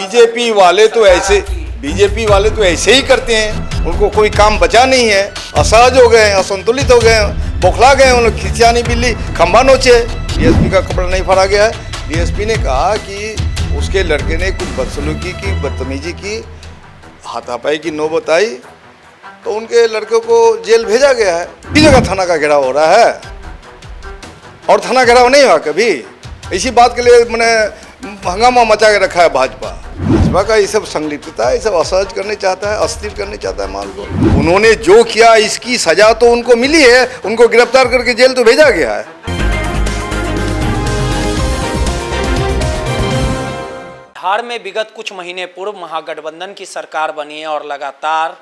BJP वाले तो ऐसे ही करते हैं। उनको कोई काम बचा नहीं है, असहज हो गए हैं, असंतुलित हो गए हैं, बौखला गए हैं। उन लोग खिसियानी बिल्ली खंबा नोचे। डीएसपी का कपड़ा नहीं फाड़ा गया है। डीएसपी ने कहा कि उसके लड़के ने कुछ बदसलूकी की, बदतमीजी की, हाथापाई की नौबत आई तो उनके लड़के को जेल भेजा गया है। इसी जगह थाना का घेराव हो रहा है और थाना घेराव नहीं हुआ कभी। इसी बात के लिए मैंने हंगामा मचा के रखा है भाजपा का। ये सब संलिप्तता, ये सब असहज करने चाहता है, अस्थिर करने चाहता है माल को। उन्होंने जो किया इसकी सजा तो उनको मिली है। उनको गिरफ्तार करके जेल तो भेजा गया है। बिहार में विगत कुछ महीने पूर्व महागठबंधन की सरकार बनी है और लगातार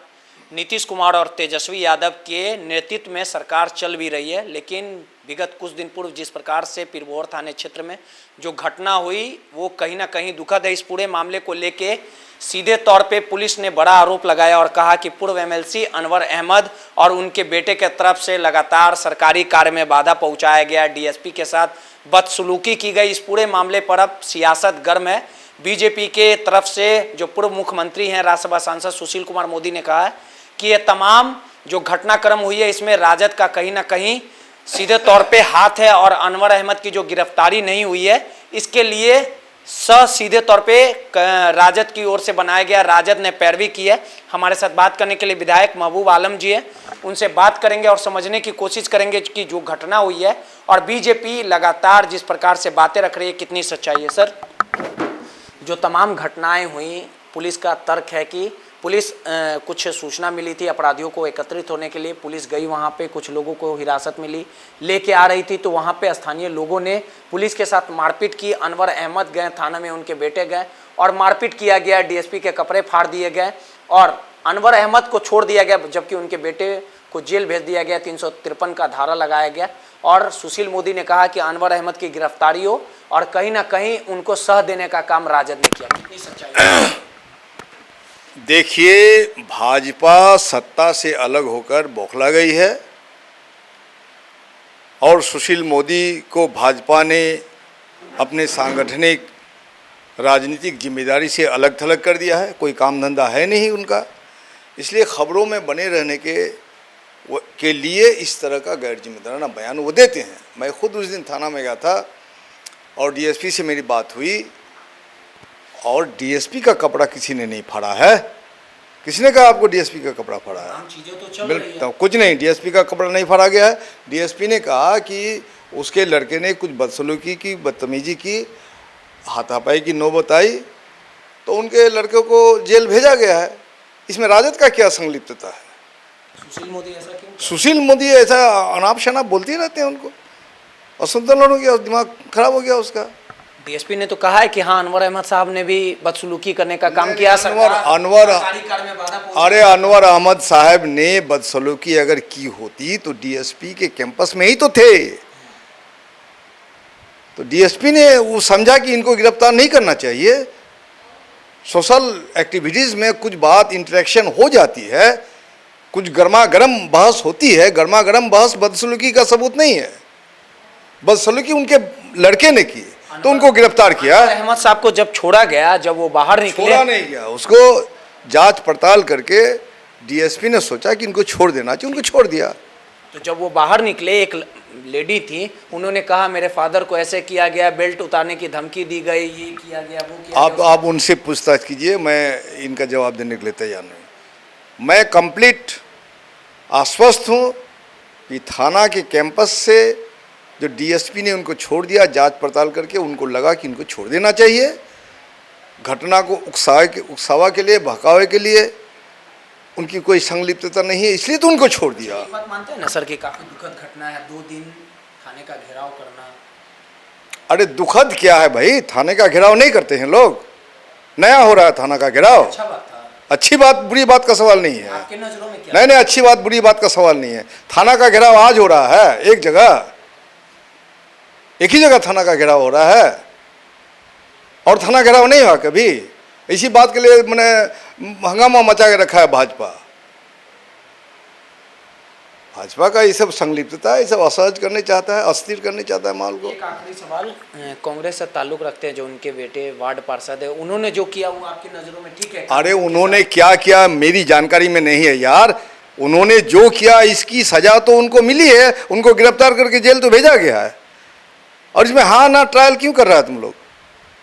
नीतीश कुमार और तेजस्वी यादव के नेतृत्व में सरकार चल भी रही है। लेकिन विगत कुछ दिन पूर्व जिस प्रकार से पीरबोहर थाने क्षेत्र में जो घटना हुई वो कहीं ना कहीं दुखद है। इस पूरे मामले को लेके सीधे तौर पे पुलिस ने बड़ा आरोप लगाया और कहा कि पूर्व एमएलसी अनवर अहमद और उनके बेटे के तरफ से लगातार सरकारी कार्य में बाधा पहुंचाया गया, डीएसपी के साथ बदसलूकी की गई। इस पूरे मामले पर अब सियासत गर्म है। बीजेपी के तरफ से जो पूर्व मुख्यमंत्री हैं, राज्यसभा सांसद सुशील कुमार मोदी ने कहा है कि ये तमाम जो घटनाक्रम हुई है इसमें राजद का कहीं ना कहीं सीधे तौर पे हाथ है और अनवर अहमद की जो गिरफ्तारी नहीं हुई है इसके लिए सीधे तौर पे राजद की ओर से बनाया गया, राजद ने पैरवी की है। हमारे साथ बात करने के लिए विधायक महबूब आलम जी है, उनसे बात करेंगे और समझने की कोशिश करेंगे कि जो घटना हुई है और बीजेपी लगातार जिस प्रकार से बातें रख रही है कितनी सच्चाई है। सर, जो तमाम घटनाएं हुई, पुलिस का तर्क है कि पुलिस कुछ सूचना मिली थी अपराधियों को एकत्रित होने के लिए, पुलिस गई वहाँ पे, कुछ लोगों को हिरासत मिली, लेके आ रही थी तो वहाँ पे स्थानीय लोगों ने पुलिस के साथ मारपीट की। अनवर अहमद गए थाना में, उनके बेटे गए और मारपीट किया गया, डीएसपी के कपड़े फाड़ दिए गए और अनवर अहमद को छोड़ दिया गया जबकि उनके बेटे को जेल भेज दिया गया। 353 का धारा लगाया गया और सुशील मोदी ने कहा कि अनवर अहमद की गिरफ्तारी हो और कहीं ना कहीं उनको सह देने का काम राजद ने किया। कितनी सच्चाई? देखिए, भाजपा सत्ता से अलग होकर बौखला गई है और सुशील मोदी को भाजपा ने अपने सांगठनिक राजनीतिक जिम्मेदारी से अलग थलग कर दिया है। कोई काम धंधा है नहीं उनका, इसलिए खबरों में बने रहने के लिए इस तरह का गैर जिम्मेदाराना बयान वो देते हैं। मैं खुद उस दिन थाना में गया था और डीएसपी से मेरी बात हुई और डीएसपी का कपड़ा किसी ने नहीं फाड़ा है। किसने कहा आपको डीएसपी का कपड़ा फाड़ा है? चीजें तो चल रही है। कुछ नहीं, डीएसपी का कपड़ा नहीं फाड़ा गया है। डीएसपी ने कहा कि उसके लड़के ने कुछ बदसलूकी की, बदतमीजी की, हाथापाई की नौबत आई तो उनके लड़के को जेल भेजा गया है। इसमें राजद का क्या संलिप्तता है? सुशील मोदी ऐसा क्यों? सुशील मोदी ऐसा अनाप शनाप बोलते रहते हैं। उनको असंतुलन हो गया, दिमाग खराब हो गया उसका। डीएसपी ने तो कहा है कि हाँ, अनवर अहमद साहब ने भी बदसलूकी करने का काम किया। अरे अनवर अहमद साहब ने बदसलूकी अगर की होती तो डीएसपी के कैंपस में ही तो थे। तो डीएसपी ने वो समझा कि इनको गिरफ्तार नहीं करना चाहिए। सोशल एक्टिविटीज में कुछ बात इंटरेक्शन हो जाती है, कुछ गर्मा गर्म बहस होती है। गर्मा गर्म बहस बदसलूकी का सबूत नहीं है। बदसलूकी उनके लड़के ने की तो उनको गिरफ्तार किया। अहमद साहब को जब छोड़ा गया, जब वो बाहर निकले, छोड़ा नहीं गया, उसको जांच पड़ताल करके डीएसपी ने सोचा कि इनको छोड़ देना चाहिए, उनको छोड़ दिया। तो जब वो बाहर निकले, एक लेडी थी, उन्होंने कहा मेरे फादर को ऐसे किया गया, बेल्ट उतारने की धमकी दी गई, ये किया गया, वो किया गया। आप उनसे पूछताछ कीजिए, मैं इनका जवाब देने के लिए तैयार नहीं। मैं कंप्लीट आश्वस्त हूँ कि थाना के कैंपस से जो डीएसपी ने उनको छोड़ दिया, जांच पड़ताल करके उनको लगा कि इनको छोड़ देना चाहिए। घटना को उकसावा के लिए, भड़कावे के लिए उनकी कोई संलिप्तता नहीं है, इसलिए तो उनको छोड़ दिया। बात मानते हैं ना सर कि काफी दुखद घटना है, 2 दिन थाने का घेराव करना। अरे दुखद क्या है भाई, थाने का घेराव नहीं करते हैं लोग। नया हो रहा है थाना का घेराव। अच्छा बात था। अच्छी बात बुरी बात का सवाल नहीं है। आपके नजरों में क्या? नहीं, अच्छी बात बुरी बात का सवाल नहीं है। थाना का घेराव आज हो रहा है, एक जगह, एक ही जगह थाना का घेराव हो रहा है और थाना घेराव नहीं हुआ कभी। इसी बात के लिए मैंने हंगामा मचा के रखा है भाजपा। भाजपा का ये सब संलिप्तता है, ये सब असहज करने चाहता है, अस्थिर करने चाहता है माहौल को। एक आखिरी सवाल, कांग्रेस से ताल्लुक रखते हैं जो उनके बेटे वार्ड पार्षद है, उन्होंने जो किया वो आपकी नज़रों में ठीक है? अरे उन्होंने क्या किया मेरी जानकारी में नहीं है यार। उन्होंने जो किया इसकी सजा तो उनको मिली है, उनको गिरफ्तार करके जेल तो भेजा गया है। और इसमें हाँ ना ट्रायल क्यों कर रहा है तुम लोग?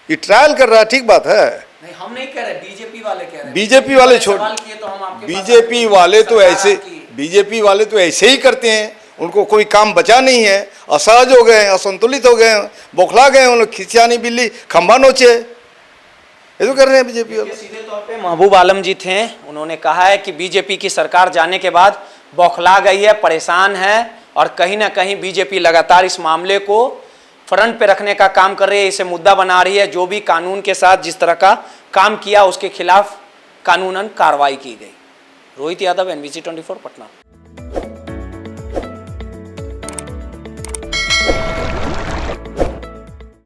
ये ट्रायल कर रहा है, ठीक बात है। नहीं, हम नहीं कह रहे, बीजेपी वाले कह रहे हैं। बीजेपी वाले छोड़, सवाल किए तो हम आपके पास बीजेपी वाले तो ऐसे, बीजेपी वाले तो ऐसे ही करते हैं। उनको कोई काम बचा नहीं है, असहज हो गए हैं, असंतुलित हो गए हैं, बौखला गए हैं, उन लोग खिसियानी बिल्ली खंभा नोचे, ये तो कर रहे हैं बीजेपी वाले। सीधे तौर पे महबूब आलम जी थे, उन्होंने कहा है कि बीजेपी की सरकार जाने के बाद बौखला गई है, परेशान है और कहीं ना कहीं बीजेपी लगातार इस मामले को फ्रंट पे रखने का काम कर रही है, इसे मुद्दा बना रही है। जो भी कानून के साथ जिस तरह का काम किया उसके खिलाफ कानूनन कार्रवाई की गई। रोहित यादव, NBC 24 पटना।